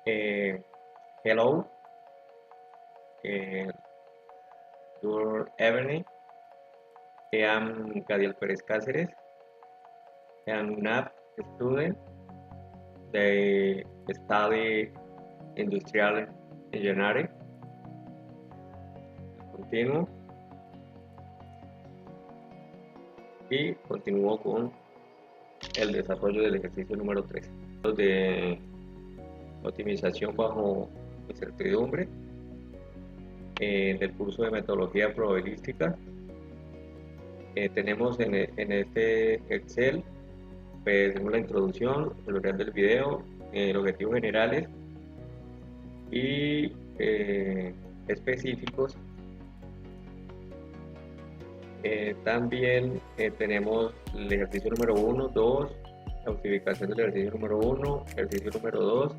Eh, Hello, uh, good evening. I'm Gadiel Perez Cáceres. I'm an student. They study industrial engineering. Continuo y continúo con el desarrollo del ejercicio número 3 de optimización bajo incertidumbre del curso de metodología probabilística. Tenemos en este Excel pues, tenemos la introducción, el tutorial del video, los objetivos generales y específicos. También tenemos el ejercicio número 1, 2, la justificación del ejercicio número 1, ejercicio número 2,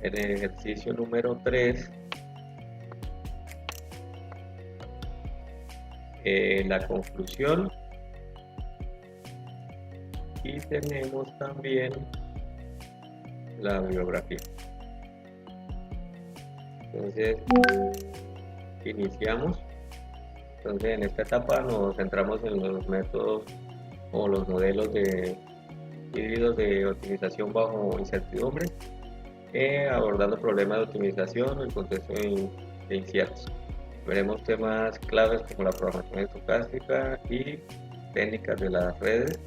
el ejercicio número 3, la conclusión, y tenemos también la bibliografía. Entonces, iniciamos. Entonces, en esta etapa nos centramos en los métodos o los modelos de híbridos de optimización bajo incertidumbre, abordando problemas de optimización en el contexto de inciertos. Veremos temas claves como la programación estocástica y técnicas de las redes,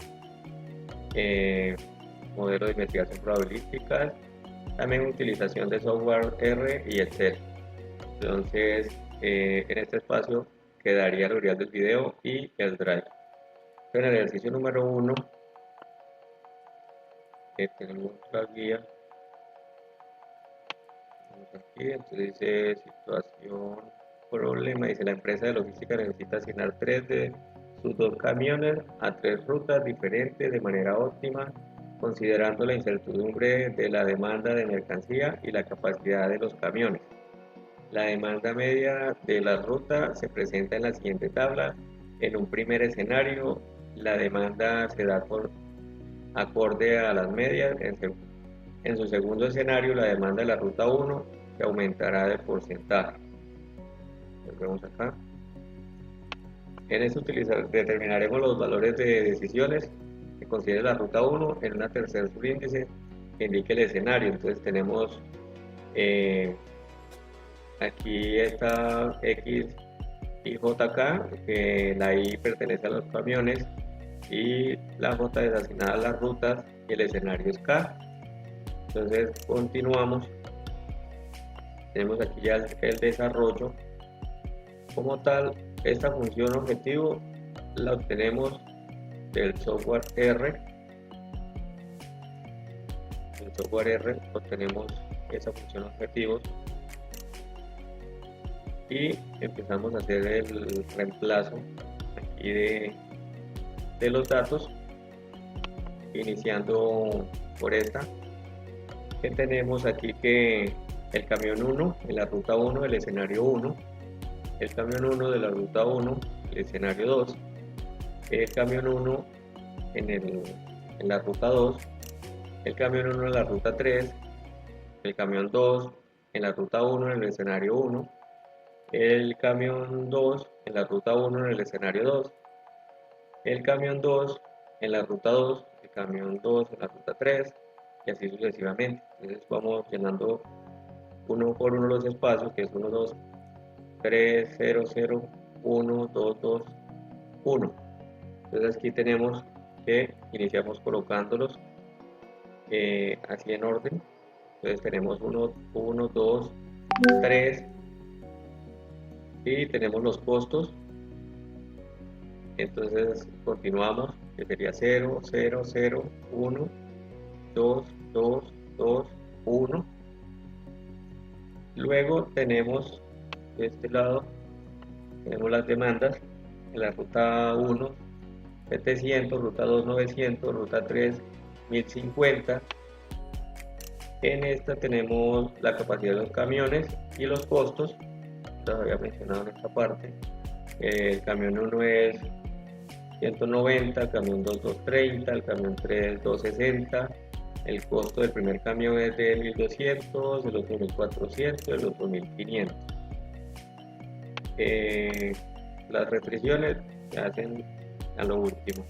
modelos de investigación probabilística, también utilización de software R y Excel. Entonces, en este espacio quedaría el tutorial del video y el drive. En el ejercicio número 1 tenemos la guía. Aquí, entonces dice situación, problema, dice la empresa de logística necesita asignar 3 de sus 2 camiones a 3 rutas diferentes de manera óptima, considerando la incertidumbre de la demanda de mercancía y la capacidad de los camiones. La demanda media de la ruta se presenta en la siguiente tabla. En un primer escenario, la demanda se da por acorde a las medias. En su segundo escenario, la demanda de la ruta 1 se aumentará de porcentaje. Lo vemos acá. En este determinaremos los valores de decisiones que considere la ruta 1 en una tercer subíndice que indique el escenario. Entonces tenemos aquí está X y JK, que la I pertenece a los camiones y la J es asignada a las rutas y el escenario es K. Entonces continuamos. Tenemos aquí ya el desarrollo. Como tal, esta función objetivo la obtenemos del software R. Del software R obtenemos esa función objetivo y empezamos a hacer el reemplazo aquí de los datos, iniciando por esta, que tenemos aquí que el camión 1 en la ruta 1 del escenario 1, el camión 1 de la ruta 1 el escenario 2, el camión 1 en la ruta 2, el camión 1 en la ruta 3, el camión 2 en la ruta 1 en el escenario 1, el camión 2 en la ruta 1 en el escenario 2, el camión 2 en la ruta 2, el camión 2 en la ruta 3 y así sucesivamente. Entonces vamos llenando uno por uno los espacios, que es 1, 2, 3, 0, 0, 1, 2, 2, 1. Entonces aquí tenemos que iniciamos colocándolos así en orden. Entonces tenemos 1, 1, 2, 3 y tenemos los costos. Entonces continuamos, que sería 0, 0, 0, 1, 2, 2, 2, 1. Luego tenemos de este lado, tenemos las demandas en la ruta 1, 700, ruta 2, 900, ruta 3, 1050. En esta tenemos la capacidad de los camiones y los costos, los había mencionado en esta parte. El camión 1 es 190, el camión 2, 230, el camión 3, 260, el costo del primer camión es de 1.200, el otro 1.400, el otro 1.500. Las restricciones se hacen a lo último.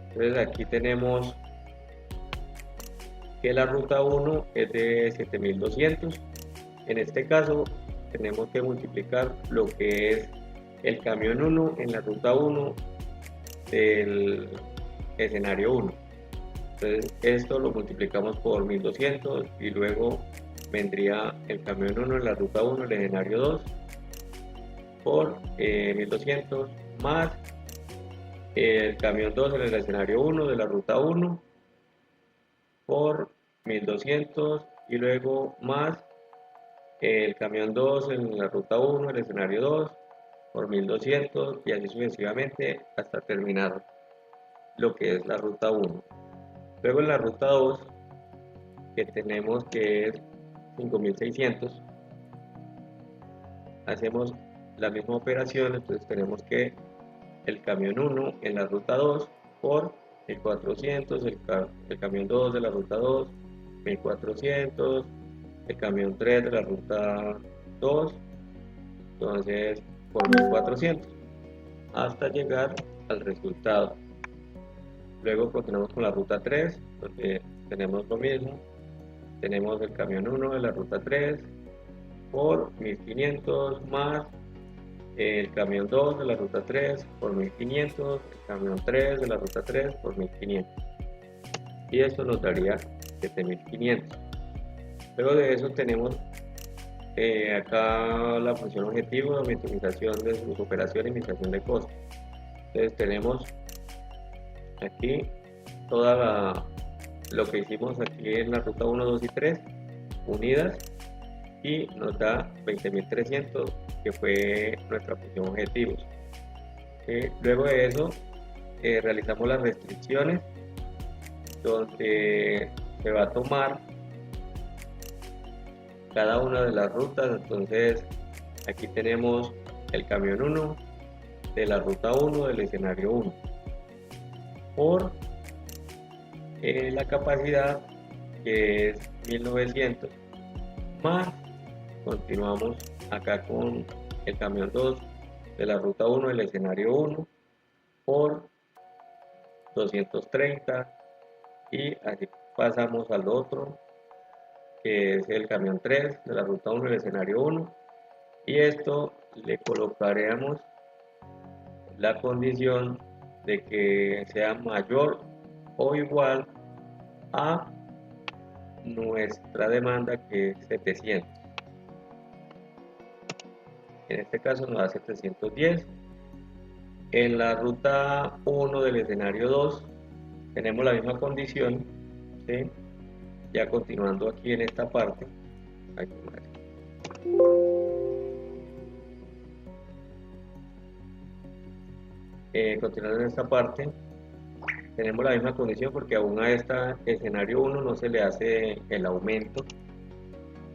Entonces aquí tenemos que la ruta 1 es de 7.200. En este caso tenemos que multiplicar lo que es el camión 1 en la ruta 1 del escenario 1. Entonces esto lo multiplicamos por 1.200 y luego vendría el camión 1 en la ruta 1 del escenario 2 por 1.200 más el camión 2 en el escenario 1 de la ruta 1 por 1.200 y luego más el camión 2 en la ruta 1, el escenario 2 por 1.200 y así sucesivamente hasta terminar lo que es la ruta 1. Luego en la ruta 2 que tenemos que es 5.600, hacemos la misma operación, entonces tenemos que el camión 1 en la ruta 2 por 1.400, el camión 2 de la ruta 2, 1.400, el camión 3 de la ruta 2, entonces por 1.400, hasta llegar al resultado. Luego continuamos con la ruta 3, donde tenemos lo mismo, tenemos el camión 1 de la ruta 3 por 1.500 más el camión 2 de la ruta 3 por 1.500, el camión 3 de la ruta 3 por 1.500 y esto nos daría 7.500. Luego de eso tenemos acá la función objetivo de optimización de su operación y minimización de costos. Entonces tenemos aquí lo que hicimos aquí en la ruta 1, 2 y 3 unidas y nos da 20.300 que fue nuestra función objetivos. Luego de eso realizamos las restricciones donde se va a tomar cada una de las rutas. Entonces aquí tenemos el camión 1 de la ruta 1 del escenario 1 por la capacidad que es 1.900 más continuamos acá con el camión 2 de la ruta 1 del escenario 1 por 230 y así pasamos al otro que es el camión 3 de la ruta 1 del escenario 1 y esto le colocaremos la condición de que sea mayor o igual a nuestra demanda que es 700. En este caso nos da 710. En la ruta 1 del escenario 2 tenemos la misma condición, ¿sí? Ya continuando aquí en esta parte, continuando en esta parte, tenemos la misma condición porque aún a este escenario 1 no se le hace el aumento.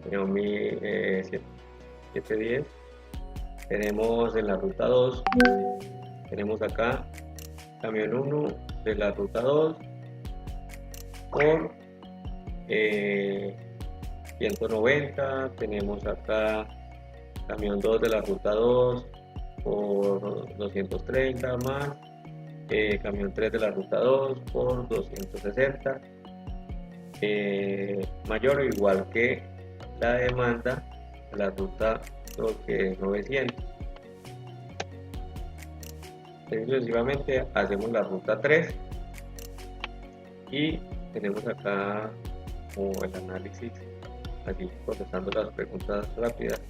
Tenemos 710. Tenemos en la ruta 2, tenemos acá camión 1 de la ruta 2 por 190. Tenemos acá camión 2 de la ruta 2 por 230 más camión 3 de la ruta 2 por 260 mayor o igual que la demanda de la ruta 2 que es 900. Sucesivamente hacemos la ruta 3 y tenemos acá como el análisis, así contestando las preguntas rápidas.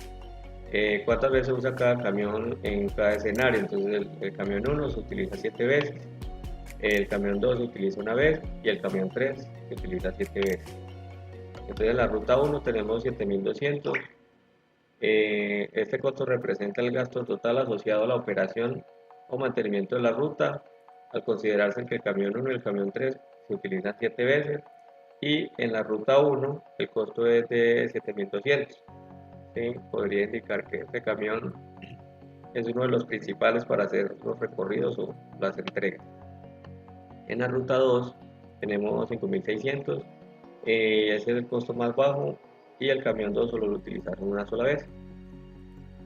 ¿Cuántas veces usa cada camión en cada escenario? Entonces el camión 1 se utiliza 7 veces, el camión 2 se utiliza una vez y el camión 3 se utiliza 7 veces. Entonces en la ruta 1 tenemos 7.200. Este costo representa el gasto total asociado a la operación o mantenimiento de la ruta, al considerarse que el camión 1 y el camión 3 se utilizan 7 veces y en la ruta 1 el costo es de 7.200. ¿Sí? Podría indicar que este camión es uno de los principales para hacer los recorridos o las entregas. En la ruta 2 tenemos 5.600 ese es el costo más bajo y el camión 2 solo lo utilizaron una sola vez.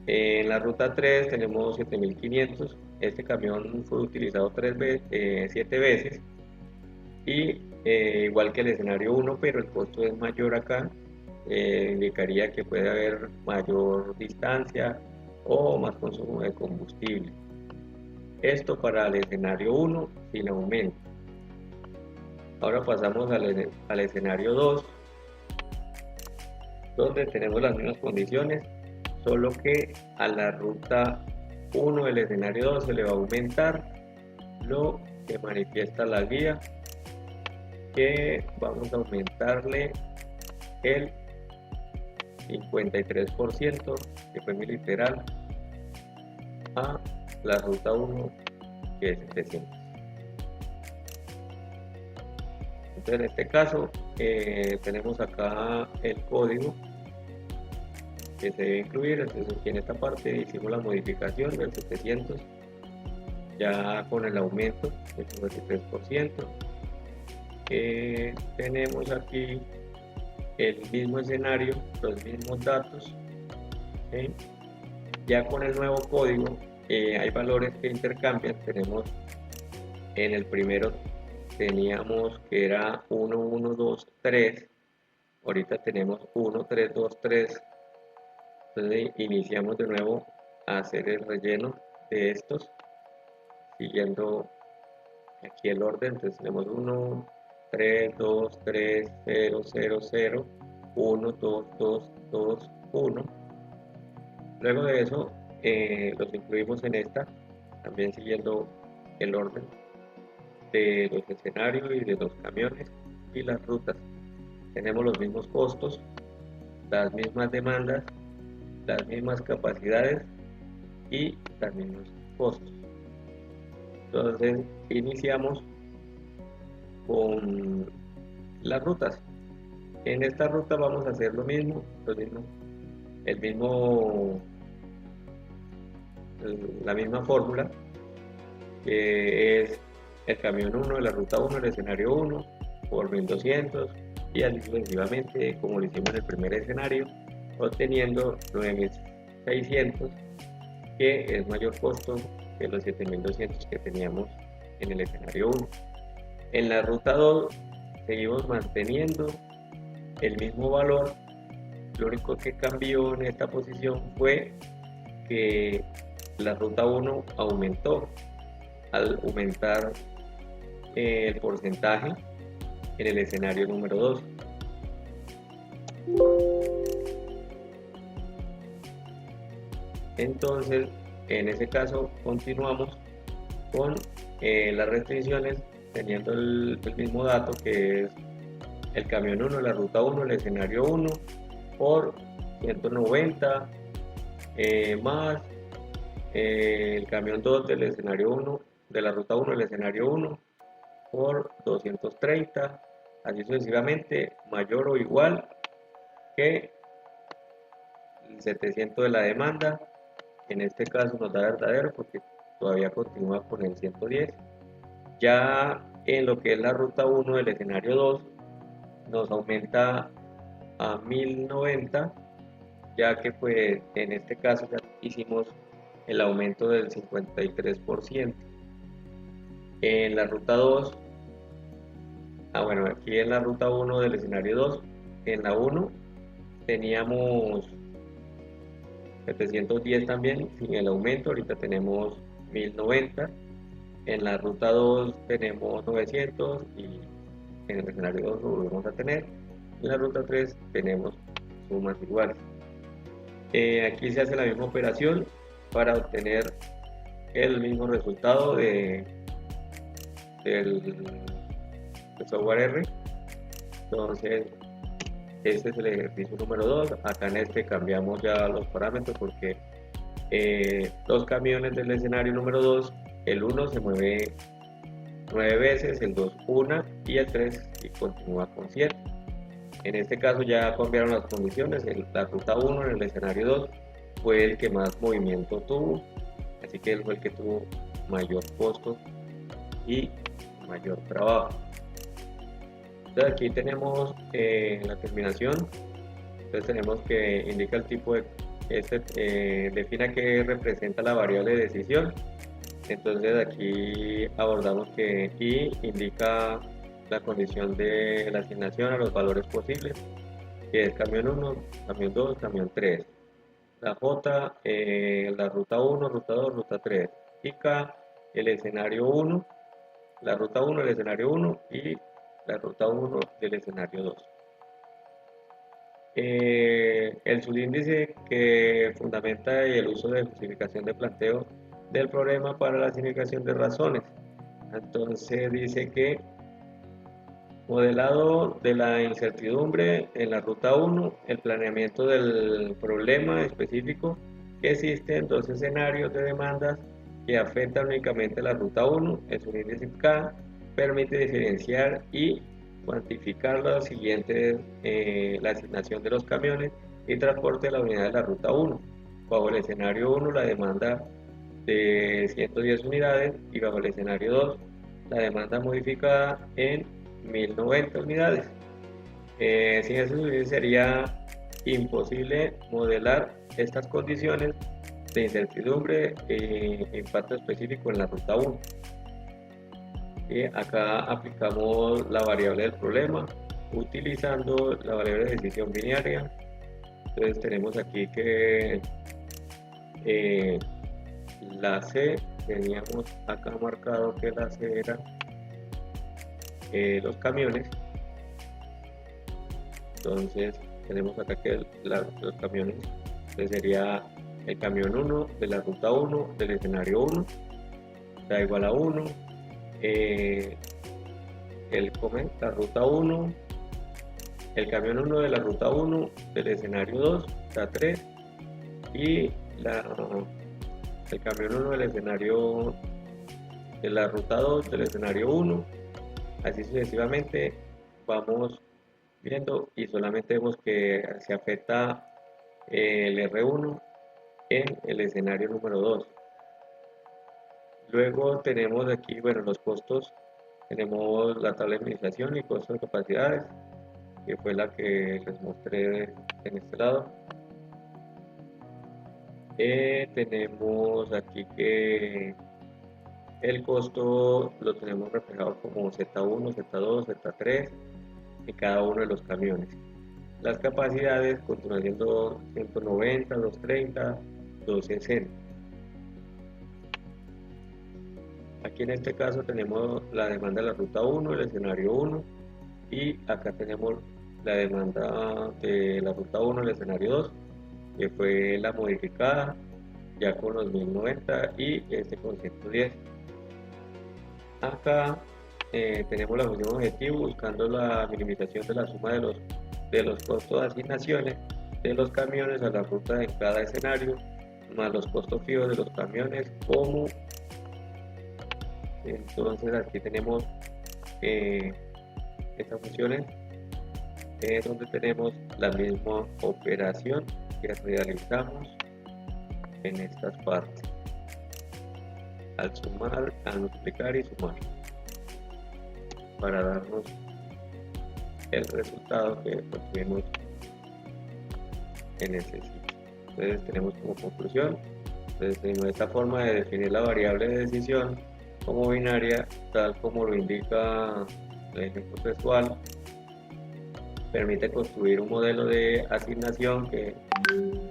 En la ruta 3 tenemos 7.500. Este camión fue utilizado 7 veces y igual que el escenario 1, pero el costo es mayor acá. Indicaría que puede haber mayor distancia o más consumo de combustible. Esto para el escenario 1 sin aumento. Ahora pasamos al escenario 2, donde tenemos las mismas condiciones, solo que a la ruta 1 del escenario 2 se le va a aumentar lo que manifiesta la guía, que vamos a aumentarle el 53%, que fue mi literal, a la ruta 1, que es 700. Entonces en este caso tenemos acá el código que se debe incluir. Entonces aquí en esta parte hicimos la modificación del 700 ya con el aumento del 53%. Tenemos aquí el mismo escenario, los mismos datos, ¿sí? Ya con el nuevo código hay valores que intercambian. Tenemos en el primero teníamos que era 1, 1, 2, 3, ahorita tenemos 1, 3, 2, 3. Entonces iniciamos de nuevo a hacer el relleno de estos siguiendo aquí el orden. Entonces tenemos 1, 3, 2, 3, 0, 0, 0, 1, 2, 2, 2, 1. Luego de eso los incluimos en esta, también siguiendo el orden de los escenarios y de los camiones y las rutas. Tenemos los mismos costos, las mismas demandas, las mismas capacidades y los mismos costos. Entonces iniciamos con las rutas. En esta ruta vamos a hacer lo mismo, la misma fórmula, que es el camión 1 de la ruta 1, el escenario 1 por 1200 y así sucesivamente, como lo hicimos en el primer escenario, obteniendo 9600, que es mayor costo que los 7200 que teníamos en el escenario 1. En la ruta 2 seguimos manteniendo el mismo valor. Lo único que cambió en esta posición fue que la ruta 1 aumentó al aumentar el porcentaje en el escenario número 2. Entonces en ese caso continuamos con las restricciones teniendo el mismo dato, que es el camión 1, la ruta 1, el escenario 1 por 190 más el camión 2 del escenario 1, de la ruta 1, el escenario 1 por 230, así sucesivamente, mayor o igual que el 700 de la demanda. En este caso nos da verdadero porque todavía continúa con el 110. Ya en lo que es la ruta 1 del escenario 2 nos aumenta a 1090, ya que pues en este caso ya hicimos el aumento del 53%. En la ruta 2, bueno, aquí en la ruta 1 del escenario 2, en la 1 teníamos 710 también sin el aumento, ahorita tenemos 1090. En la ruta 2 tenemos 900 y en el escenario 2 lo volvemos a tener. En la ruta 3 tenemos sumas iguales. Aquí se hace la misma operación para obtener el mismo resultado del software R. Entonces este es el ejercicio número 2. Acá en este cambiamos ya los parámetros porque los camiones del escenario número 2, el 1 se mueve 9 veces, el 2 1 y el 3 y continúa con 7. En este caso ya cambiaron las condiciones. La ruta 1 en el escenario 2 fue el que más movimiento tuvo, así que él fue el que tuvo mayor costo y mayor trabajo. Entonces aquí tenemos la terminación. Entonces tenemos que indica el tipo de defina qué representa la variable de decisión. Entonces aquí abordamos que y indica la condición de la asignación a los valores posibles, que es camión 1, camión 2, camión 3. La J, la ruta 1, ruta 2, ruta 3. Y K, el escenario 1, la ruta 1, el escenario 1 y la ruta 1 del escenario 2. El subíndice que fundamenta el uso de justificación de planteo del problema para la significación de razones. Entonces dice que modelado de la incertidumbre en la ruta 1, el planeamiento del problema específico que existen dos escenarios de demandas que afectan únicamente la ruta 1, el subíndice K, permite diferenciar y cuantificar los siguientes, la asignación de los camiones y transporte de la unidad de la ruta 1. Bajo el escenario 1, la demanda de 110 unidades y bajo el escenario 2, la demanda modificada en 1090 unidades. Sin eso sería imposible modelar estas condiciones de incertidumbre e impacto específico en la ruta 1. Acá aplicamos la variable del problema utilizando la variable de decisión binaria. Entonces tenemos aquí que la C, teníamos acá marcado que la C era los camiones. Entonces tenemos acá que los camiones, entonces sería el camión 1 de la ruta 1 del escenario 1 da igual a 1, la ruta 1, el camión 1 de la ruta 1 del escenario 2 da 3 y el camión 1 del escenario de la ruta 2 del escenario 1, así sucesivamente vamos viendo y solamente vemos que se afecta el R1 en el escenario número 2. Luego tenemos aquí, bueno, los costos, tenemos la tabla de administración y costos de capacidades, que fue la que les mostré en este lado. Tenemos aquí que el costo lo tenemos reflejado como Z1, Z2, Z3 en cada uno de los camiones. Las capacidades continúan siendo 190, 230, 260. Aquí en este caso tenemos la demanda de la ruta 1, el escenario 1, y acá tenemos la demanda de la ruta 1, el escenario 2, que fue la modificada ya con los 1090 y este con 110. Acá tenemos la función objetivo buscando la minimización de la suma de los costos de asignaciones de los camiones a la ruta en cada escenario, más los costos fijos de los camiones como. Entonces aquí tenemos estas funciones donde tenemos la misma operación que realizamos en estas partes al sumar, al multiplicar y sumar para darnos el resultado que obtuvimos en este sitio. Entonces tenemos como conclusión, entonces, esta forma de definir la variable de decisión como binaria, tal como lo indica el ejemplo textual, permite construir un modelo de asignación que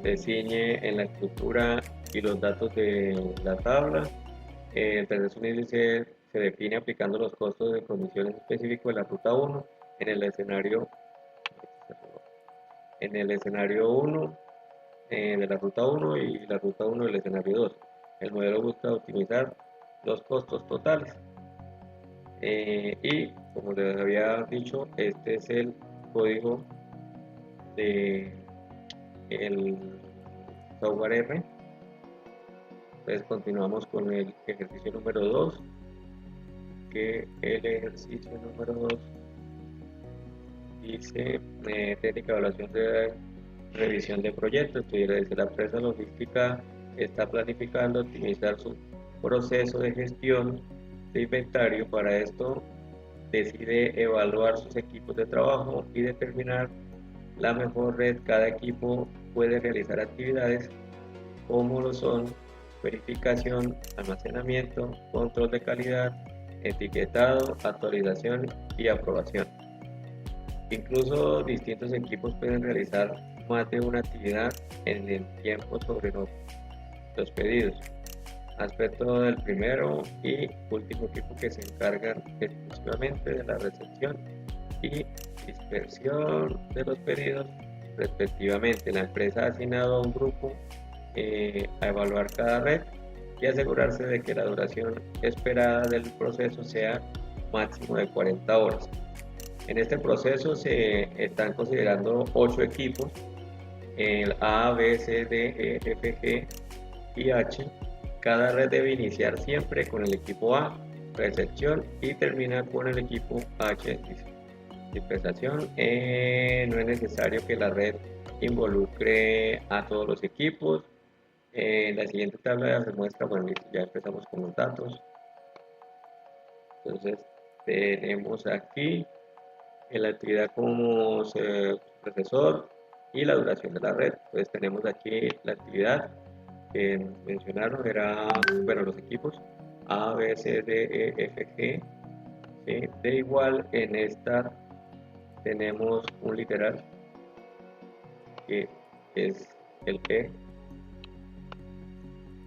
se ciñe en la estructura y los datos de la tabla. El tercer subíndice se define aplicando los costos de condiciones específicos de la ruta 1 en el escenario 1 de la ruta 1 y la ruta 1 del escenario 2. El modelo busca optimizar los costos totales. Y como les había dicho, este es el código de el software R. Entonces continuamos con el ejercicio número 2, que el ejercicio número 2 dice técnica de evaluación de revisión de proyectos. Desde la empresa logística está planificando optimizar su proceso de gestión de inventario. Para esto decide evaluar sus equipos de trabajo y determinar la mejor red. Cada equipo puede realizar actividades como lo son verificación, almacenamiento, control de calidad, etiquetado, actualización y aprobación. Incluso distintos equipos pueden realizar más de una actividad en el tiempo sobre los pedidos. Aspecto del primero y último equipo que se encargan exclusivamente de la recepción y dispersión de los pedidos respectivamente. La empresa ha asignado a un grupo a evaluar cada red y asegurarse de que la duración esperada del proceso sea máximo de 40 horas. En este proceso se están considerando 8 equipos, el A, B, C, D, E, F, G y H. Cada red debe iniciar siempre con el equipo A, recepción, y termina con el equipo H, dispersación. No es necesario que la red involucre a todos los equipos. En la siguiente tabla se muestra, bueno, ya empezamos con los datos. Entonces tenemos aquí la actividad como profesor y la duración de la red. Entonces tenemos aquí la actividad que mencionaron, era, bueno, los equipos A, B, C, D, E, F, G. ¿Sí? De igual, en esta tenemos un literal que es el que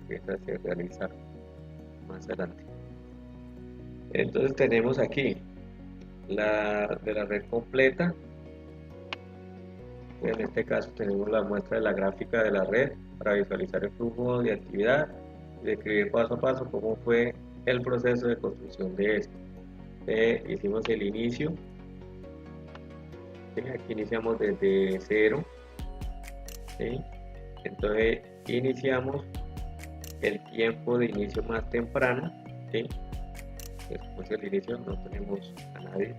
se realiza más adelante. Entonces tenemos aquí de la red completa. En este caso tenemos la muestra de la gráfica de la red para visualizar el flujo de actividad y describir paso a paso cómo fue el proceso de construcción de esto. Hicimos el inicio. ¿Sí? Aquí iniciamos desde cero. ¿Sí? Entonces iniciamos el tiempo de inicio más temprano. ¿Sí? Después del inicio no tenemos a nadie.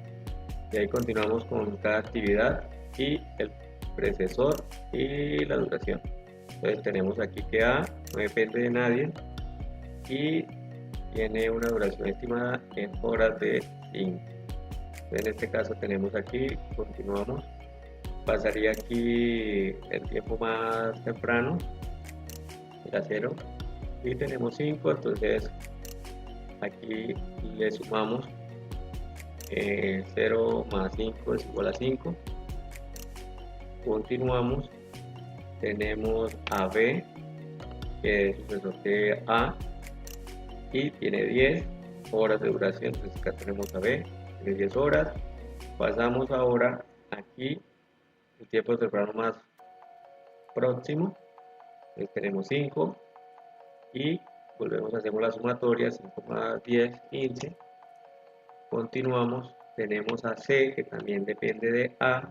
Y ahí continuamos con cada actividad y el predecesor y la duración. Entonces tenemos aquí que A no depende de nadie y tiene una duración estimada en horas de 5. En este caso tenemos aquí, continuamos, pasaría aquí el tiempo más temprano, era 0, y tenemos 5, entonces aquí le sumamos 0 más 5 es igual a 5. Continuamos, tenemos a B, que es sucesor de A, y tiene 10 horas de duración. Entonces acá tenemos a B, tiene 10 horas. Pasamos ahora aquí, el tiempo temprano más próximo, entonces tenemos 5, y volvemos, hacemos la sumatoria, 5 más 10, 15. Continuamos, tenemos a C, que también depende de A,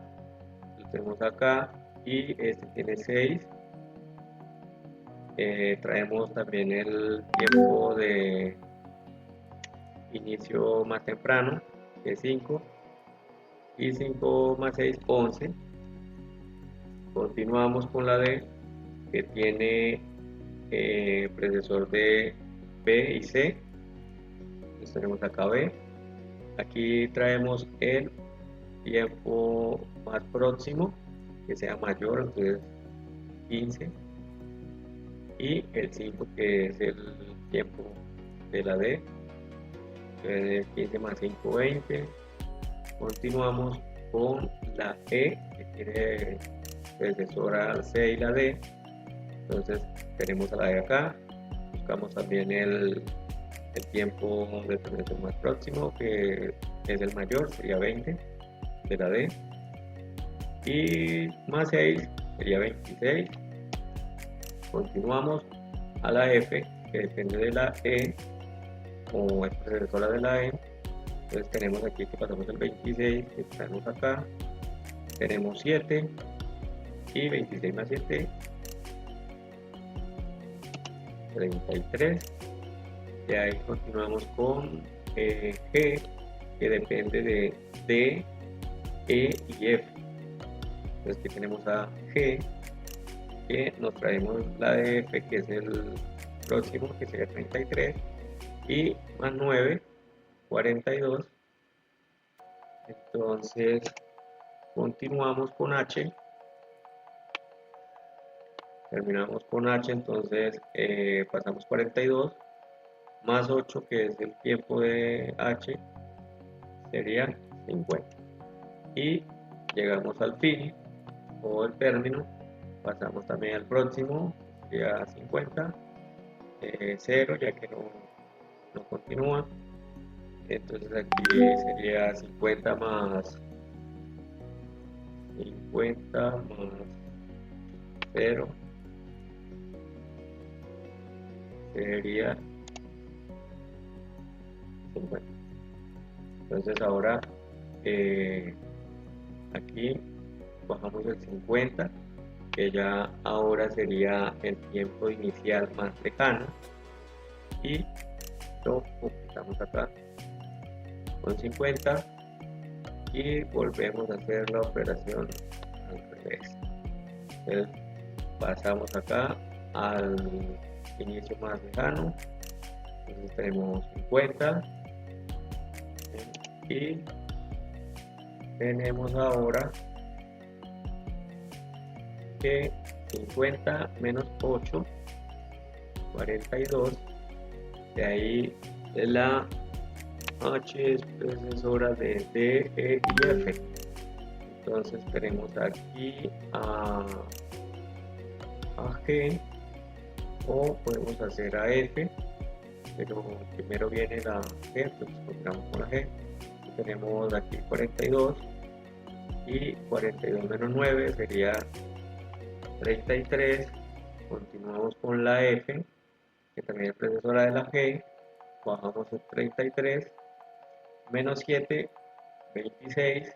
lo tenemos acá, y este tiene 6. Traemos también el tiempo de inicio más temprano, que es 5, y 5 más 6, 11. Continuamos con la D, que tiene predecesor de B y C. Entonces tenemos acá B. Aquí traemos el tiempo más próximo, que sea mayor, entonces 15. Y el 5, que es el tiempo de la D. 15 más 5, 20. Continuamos con la E, que tiene predecesora C y la D. Entonces tenemos a la de acá, buscamos también el tiempo de terminación más próximo, que es el mayor, sería 20 de la D, y más 6 sería 26. Continuamos a la F, que depende de la E, como es predecesora de la E. Entonces tenemos aquí que pasamos el 26, que tenemos acá, tenemos 7, y 26 más 7, 33. De ahí continuamos con G, que depende de D, E y F. Entonces aquí tenemos a G, que nos traemos la de F, que es el próximo, que sería 33, y más 9, 42. Entonces continuamos con H, terminamos con H, entonces pasamos 42 más 8, que es el tiempo de H, sería 50. Y llegamos al fin o el término, pasamos también al próximo, sería 50, 0, ya que no continúa. Entonces aquí sería 50 más 0, sería 50. Entonces ahora aquí bajamos el 50, que ya ahora sería el tiempo inicial más lejano, y lo completamos acá con 50 y volvemos a hacer la operación al revés. Entonces pasamos acá al inicio más lejano, entonces tenemos 50 y tenemos ahora que 50 menos 8, 42, de ahí la H es predecesora de D, E y F. Entonces tenemos aquí a G, o podemos hacer a F, pero primero viene la G, entonces continuamos con la G. Tenemos aquí 42 y 42 menos 9 sería 33. Continuamos con la F, que también es predecesora de la G, bajamos el 33 menos 7, 26.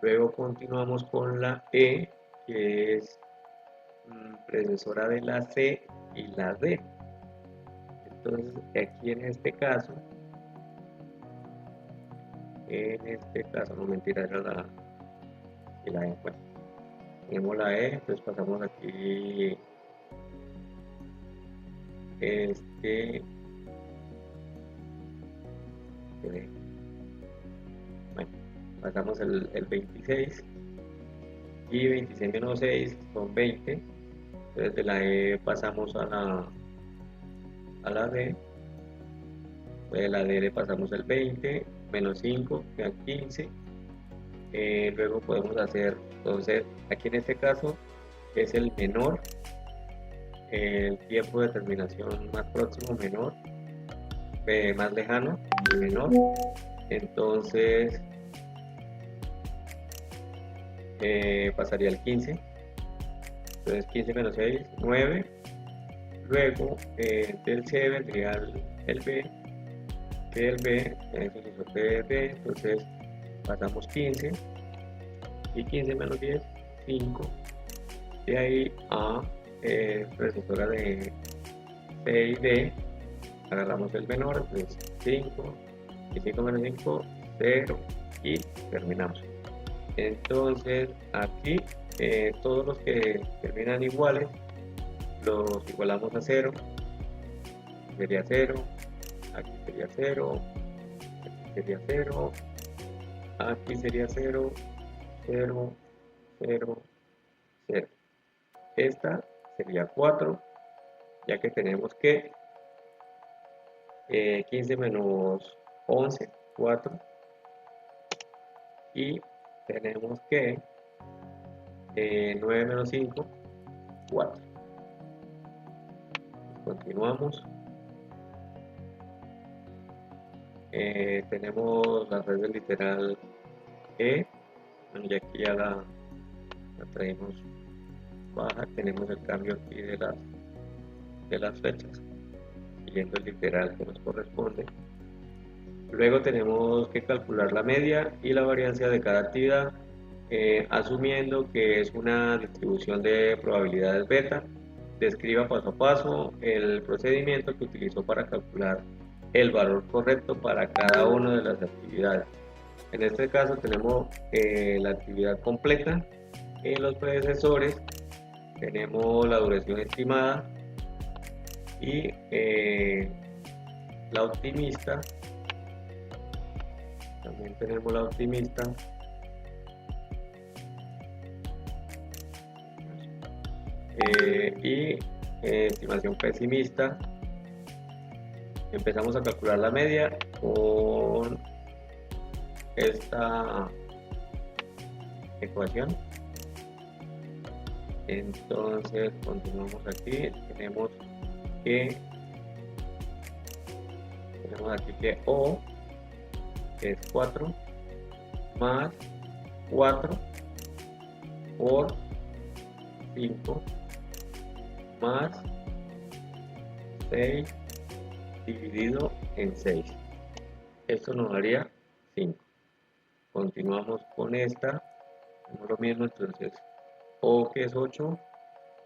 Luego continuamos con la E, que es predecesora de la C y la D. Entonces aquí en este caso, no, mentira, era la E. Bueno, tenemos la E, entonces pasamos aquí bueno, pasamos el 26 y 26 menos 6 son 20. Entonces de la E pasamos a la D, de la D le pasamos el 20 menos 5 queda 15. Luego podemos hacer, entonces aquí en este caso es el menor, el tiempo de terminación más próximo menor, más lejano el menor. Entonces pasaría al 15. Entonces 15 menos 6, 9. Luego del C vendría el B, que el B es el resorte de D, entonces pasamos 15 y 15 menos 10, 5. De ahí a predecesora de C y D, agarramos el menor, entonces 5 y 5 menos 5, 0 y terminamos. Entonces aquí todos los que terminan iguales los igualamos a 0, sería 0, aquí sería 0, aquí sería 0, aquí sería 0, 0, 0, 0. Esta sería 4, ya que tenemos que 15 menos 11, 4, y tenemos que 9 menos 5, 4. Continuamos. Tenemos la red del literal E, bueno, y aquí ya la traemos baja. Tenemos el cambio aquí de las flechas, siguiendo el literal que nos corresponde. Luego tenemos que calcular la media y la varianza de cada actividad, asumiendo que es una distribución de probabilidades beta. Describa paso a paso el procedimiento que utilizó para calcular el valor correcto para cada una de las actividades. En este caso tenemos la actividad completa. En los predecesores tenemos la duración estimada y la optimista. Dame También tenemos la optimista. Y estimación pesimista. Empezamos a calcular la media con esta ecuación. Entonces continuamos aquí. Tenemos aquí que O es 4 más 4 por 5 más 6 dividido en 6. Esto nos daría 5. Continuamos con esta. Hacemos lo mismo, entonces O que es 8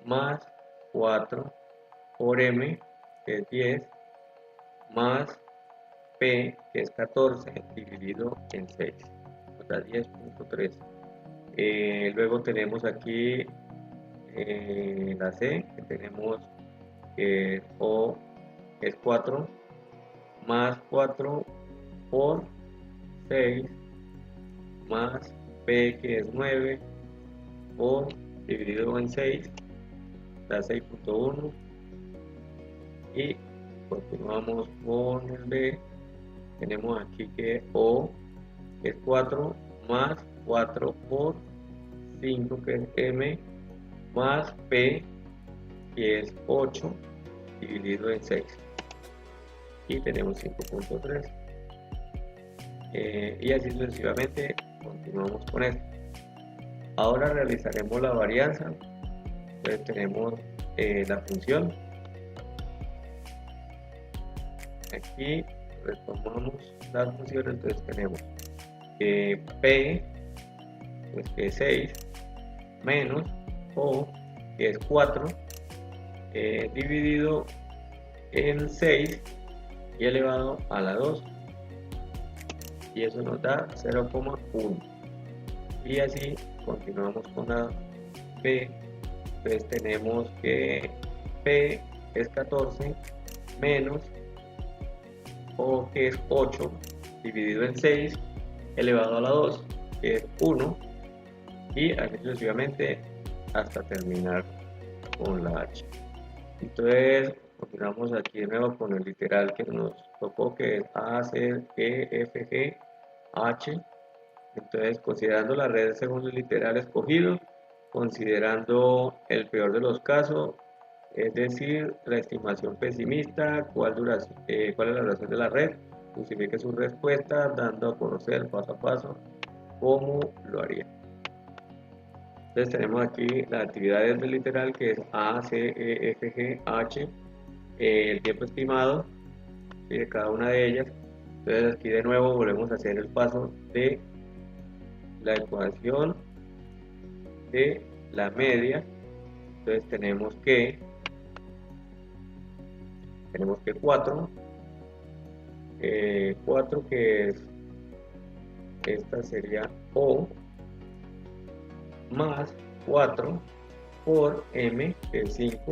más 4 por M que es 10 más P que es 14 dividido en 6. Nos da 10.3. Luego tenemos aquí la C, que tenemos que O es 4 más 4 por 6 más P que es 9 por dividido en 6 da 6.1. y continuamos con el B. Tenemos aquí que O es 4 más 4 por 5 que es M más P que es 8 dividido en 6 y tenemos 5.3. Y así sucesivamente continuamos con esto. Ahora realizaremos la varianza. Entonces tenemos la función. Aquí retomamos las funciones. Entonces tenemos P pues, que es 6 menos O que es 4 dividido en 6 y elevado a la 2, y eso nos da 0,1. y así continuamos con la B. Entonces tenemos que P es 14 menos O que es 8 dividido en 6 elevado a la 2, que es 1, y así sucesivamente hasta terminar con la H. Entonces continuamos aquí de nuevo con el literal que nos tocó, que es A, C, E, F, G, H. Entonces, considerando la red según el literal escogido, considerando el peor de los casos, es decir, la estimación pesimista, cuál es la duración de la red, justifique su respuesta dando a conocer paso a paso cómo lo haría. Entonces tenemos aquí las actividades del literal, que es A, C, E, F, G, H, el tiempo estimado de cada una de ellas. Entonces aquí de nuevo volvemos a hacer el paso de la ecuación de la media. Entonces tenemos que 4 que es, esta sería O más 4 por M que es 5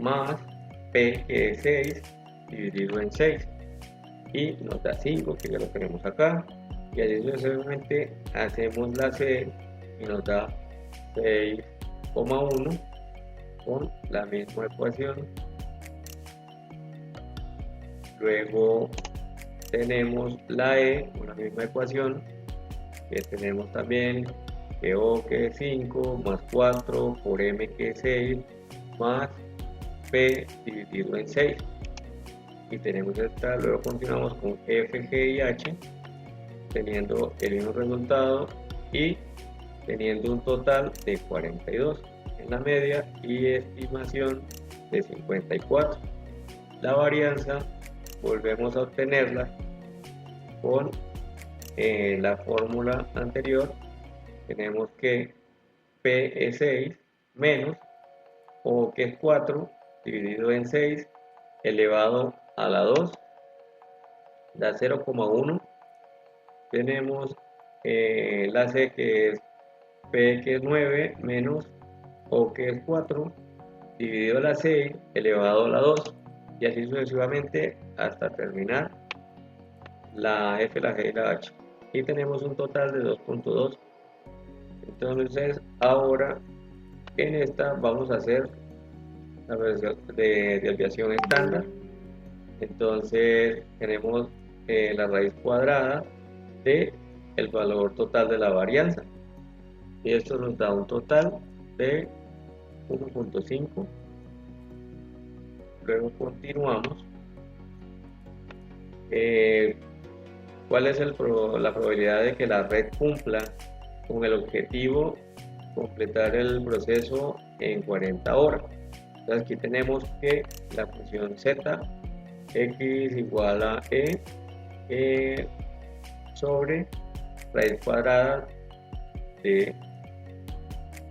más P que es 6 dividido en 6 y nos da 5, que ya lo tenemos acá, y así sucesivamente hacemos la C y nos da 6,1 con la misma ecuación. Luego tenemos la E con la misma ecuación, que tenemos también que O que es 5 más 4 por M que es 6 más P dividido en 6, y tenemos esta. Luego continuamos con F, G y H teniendo el mismo resultado y teniendo un total de 42 en la media y estimación de 54. La varianza volvemos a obtenerla con la fórmula anterior. Tenemos que P es 6 menos O que es 4 dividido en 6 elevado a la 2 da 0,1. Tenemos la C, que es P que es 9 menos O que es 4 dividido a la 6 elevado a la 2, y así sucesivamente hasta terminar la F, la G y la H. Y tenemos un total de 2.2. Entonces ahora en esta vamos a hacer la versión de desviación estándar. Entonces tenemos la raíz cuadrada de el valor total de la varianza, y esto nos da un total de 1.5. Luego continuamos. ¿Cuál es la probabilidad de que la red cumpla con el objetivo completar el proceso en 40 horas? Entonces aquí tenemos que la función z x igual a sobre raíz cuadrada de,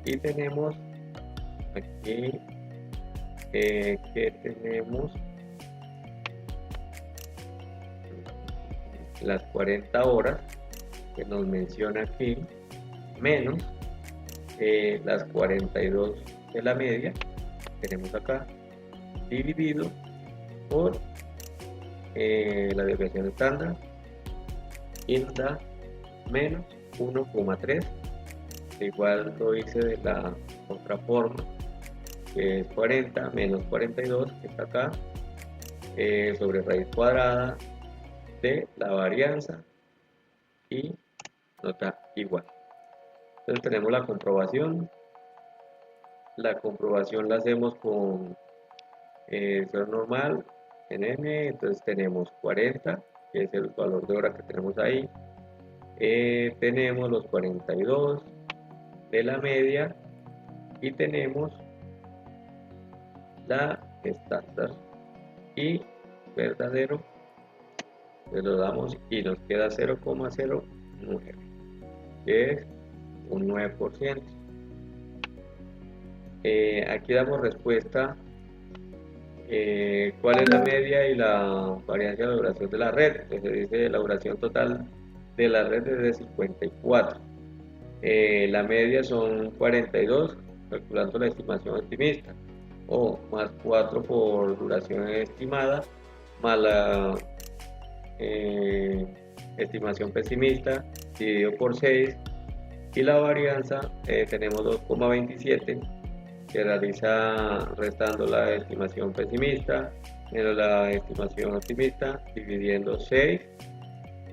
y tenemos aquí que tenemos las 40 horas que nos menciona aquí, menos las 42 de la media que tenemos acá, dividido por la desviación estándar, y nos da menos 1,3. Igual lo hice de la otra forma, que es 40 menos 42, que está acá, sobre raíz cuadrada de la varianza, y nos da igual. Entonces tenemos la comprobación. La comprobación la hacemos con ser normal en n. Entonces tenemos 40, que es el valor de hora que tenemos ahí. Tenemos los 42 de la media, y tenemos la estándar y verdadero, le lo damos y nos queda 0,09, que es un 9%. Aquí damos respuesta cuál es la media y la varianza de la duración de la red. Entonces dice la duración total de la red es de 54. La media son 42, calculando la estimación optimista, o más 4 por duración estimada, más la estimación pesimista dividido por 6, y la varianza tenemos 2,27, que realiza restando la estimación pesimista menos la estimación optimista, dividiendo 6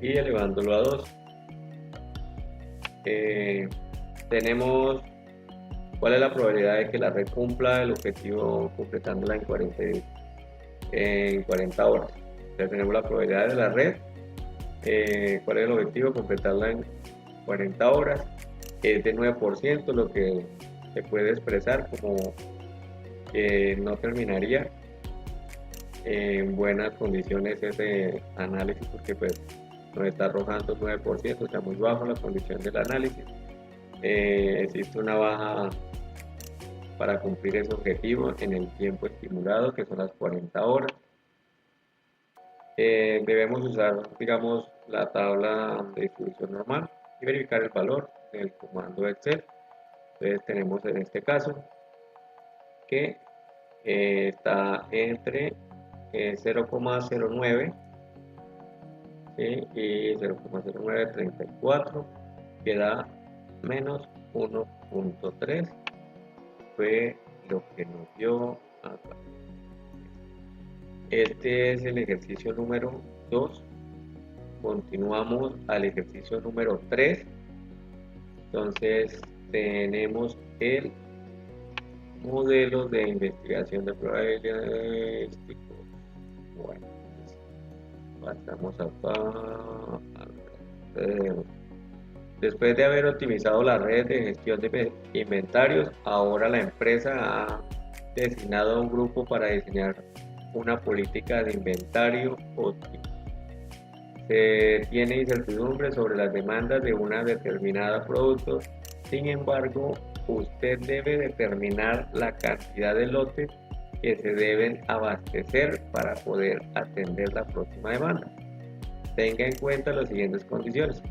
y elevándolo a 2. Tenemos cuál es la probabilidad de que la red cumpla el objetivo completándola en 40 horas. Entonces tenemos la probabilidad de la red, cuál es el objetivo, completarla en 40 horas, es de 9%, lo que se puede expresar como que no terminaría en buenas condiciones ese análisis, porque pues nos está arrojando 9%, está muy bajo la condición del análisis. Existe una baja para cumplir ese objetivo en el tiempo estimulado, que son las 40 horas. Debemos usar, digamos, la tabla de distribución normal y verificar el valor del comando Excel. Entonces tenemos en este caso que está entre 0,09 y 0,0934, que da menos 1.3, fue lo que nos dio acá. Este es el ejercicio número 2. Continuamos al ejercicio número 3. Entonces tenemos el modelo de investigación de probabilísticos. Bueno, pasamos acá. Después de haber optimizado la red de gestión de inventarios, ahora la empresa ha designado a un grupo para diseñar una política de inventario óptima. Se tiene incertidumbre sobre las demandas de una determinada producto. Sin embargo, usted debe determinar la cantidad de lotes que se deben abastecer para poder atender la próxima demanda. Tenga en cuenta las siguientes condiciones.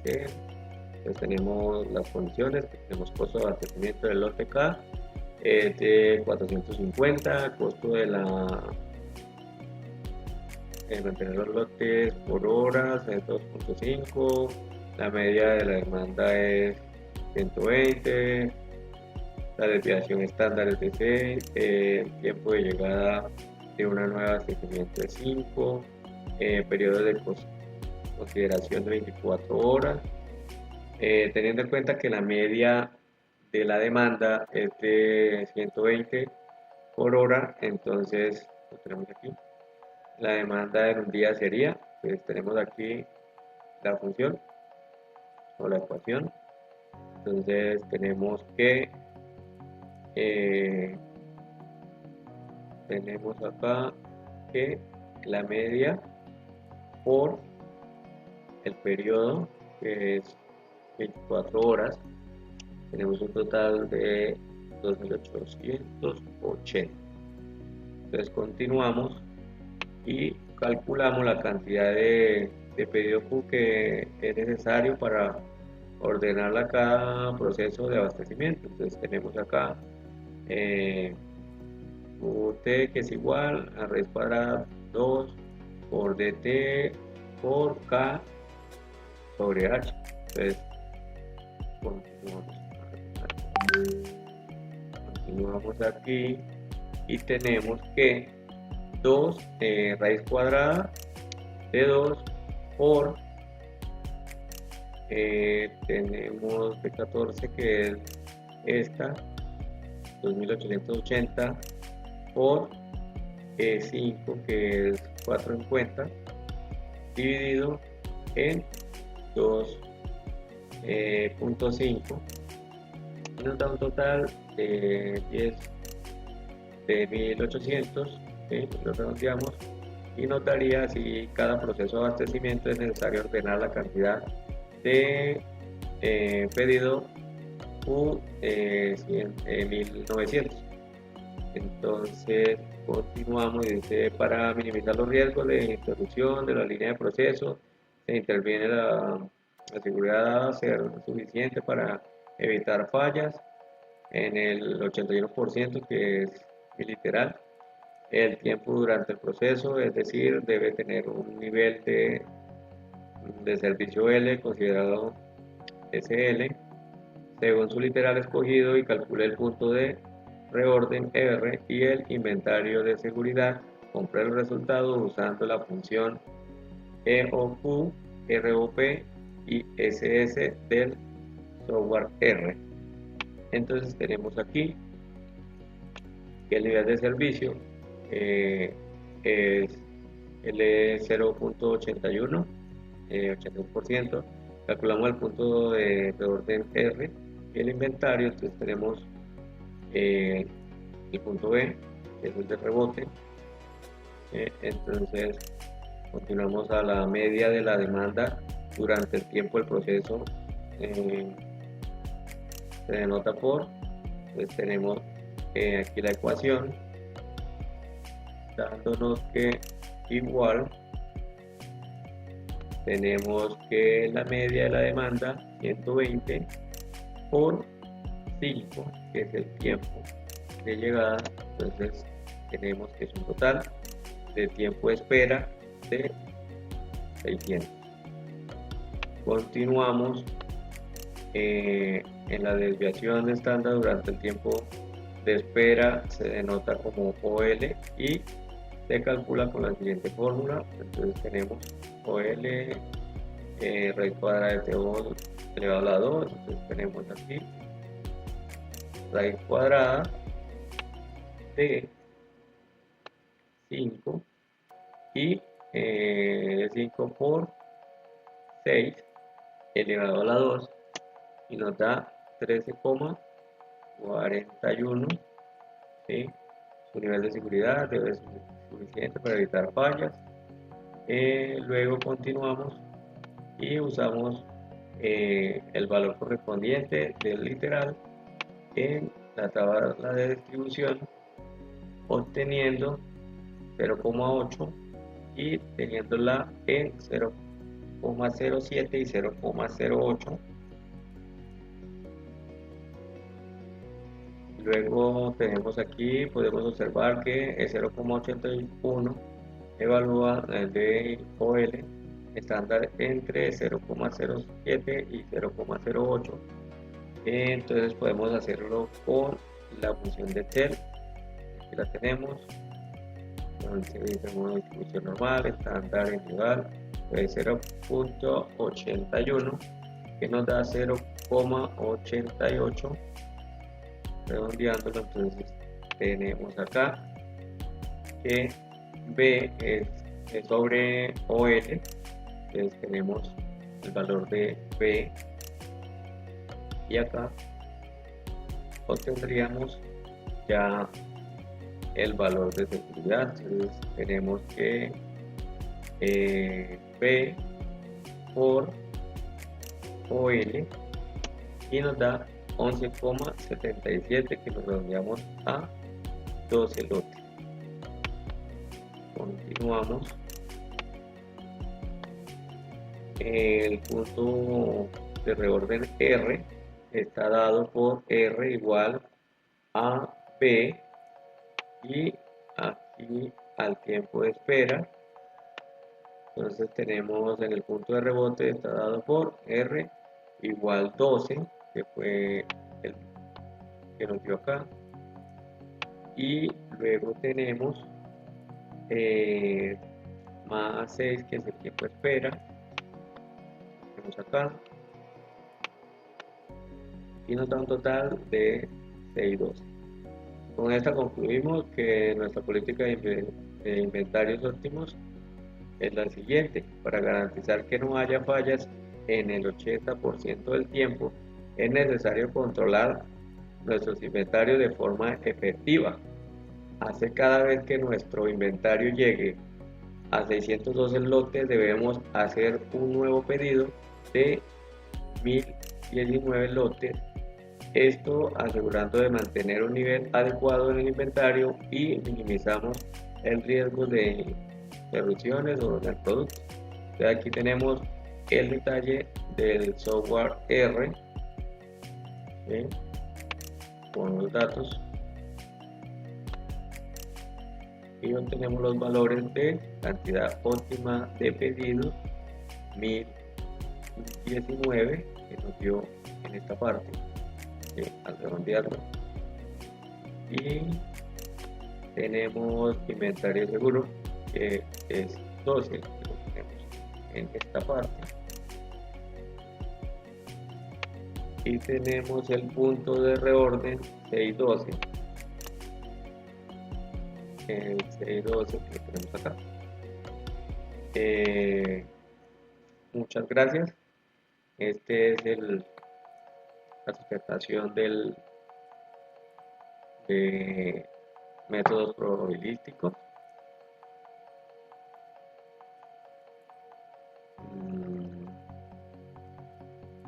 Entonces tenemos las condiciones, tenemos costo de abastecimiento del lote K de 450, costo de la mantener los lotes por horas es 2.5, la media de la demanda es 120, la desviación estándar es de 6, el tiempo de llegada de una nueva abastecimiento es 5, periodo de consideración de 24 horas, teniendo en cuenta que la media de la demanda es de 120 por hora, entonces lo tenemos aquí. La demanda en un día sería, pues tenemos aquí la función o la ecuación, entonces tenemos que tenemos acá que la media por el periodo, que es 24 horas, tenemos un total de 2.880. Entonces continuamos y calculamos la cantidad de pedido Q que es necesario para ordenarla cada proceso de abastecimiento. Entonces tenemos acá QT, que es igual a raíz cuadrada 2 por DT por K sobre H. Entonces continuamos aquí y tenemos que 2 raíz cuadrada de 2 por tenemos de 14, que es esta 2880 por 5, que es 450, dividido en 2.5, y nos da un total de 1800, lo redondeamos, y nos daría, si cada proceso de abastecimiento es necesario ordenar la cantidad de pedido Q 1900. Entonces continuamos y dice: para minimizar los riesgos de interrupción de la línea de proceso, se interviene la seguridad a ser suficiente para evitar fallas en el 81%, que es literal. El tiempo durante el proceso, es decir, debe tener un nivel de servicio L considerado SL según su literal escogido, y calcule el punto de reorden R y el inventario de seguridad. Compre el resultado usando la función EOQ, ROP y SS del software R. Entonces tenemos aquí que el nivel de servicio es L0.81, 81%. Calculamos el punto de orden R y el inventario. Entonces tenemos el punto B, que es el de rebote. Entonces continuamos a la media de la demanda durante el tiempo del proceso. Se denota por, entonces tenemos aquí la ecuación dándonos que igual tenemos que la media de la demanda 120 por 5, que es el tiempo de llegada. Entonces tenemos que es un total de tiempo de espera de 600. Continuamos en la desviación estándar durante el tiempo de espera, se denota como OL y se calcula con la siguiente fórmula. Entonces tenemos OL raíz cuadrada de T2 elevado a la 2. Entonces tenemos aquí raíz cuadrada de 5 y 5 por 6 elevado a la 2, y nos da 13,41. ¿Sí? Su nivel de seguridad debe ser suficiente para evitar fallas. Luego continuamos y usamos el valor correspondiente del literal en la tabla de distribución, obteniendo 0,8 y teniéndola en 0,07 y 0,08. Luego tenemos aquí, podemos observar que es 0,81 evalúa el DOL estándar entre 0,07 y 0,08. Entonces podemos hacerlo con la función de Excel. Aquí la tenemos. Entonces tenemos una distribución normal, estándar individual, de 0,81, que nos da 0,88, redondeándolo. Entonces tenemos acá que B es sobre OL. Entonces tenemos el valor de B, y acá obtendríamos ya el valor de seguridad. Entonces tenemos que B por OL, y nos da 11,77, que lo redondeamos a 12 lotes. Continuamos. El punto de reorden R está dado por R igual a B, y aquí al tiempo de espera. Entonces tenemos en el punto de rebote está dado por R igual 12, que fue el que nos dio acá, y luego tenemos más 6, que es el tiempo de espera. Tenemos acá y nos da un total de 6,12. Con esta concluimos que nuestra política de inventarios óptimos es la siguiente: para garantizar que no haya fallas en el 80% del tiempo, es necesario controlar nuestros inventarios de forma efectiva. Hace cada vez que nuestro inventario llegue a 612 lotes, debemos hacer un nuevo pedido de 1019 lotes. Esto asegurando de mantener un nivel adecuado en el inventario y minimizamos el riesgo de interrupciones o del producto. Entonces aquí tenemos el detalle del software R, ¿sí?, con los datos, y obtenemos los valores de cantidad óptima de pedidos 1019, que nos dio en esta parte, al redondearlo, y tenemos inventario seguro, que es 12, que lo tenemos en esta parte, y tenemos el punto de reorden 612, el 612 que lo tenemos acá. Muchas gracias. Este es la presentación de métodos probabilísticos.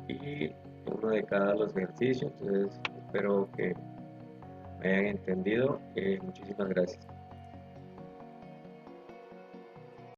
Y uno de cada los ejercicios. Entonces espero que me hayan entendido. Muchísimas gracias.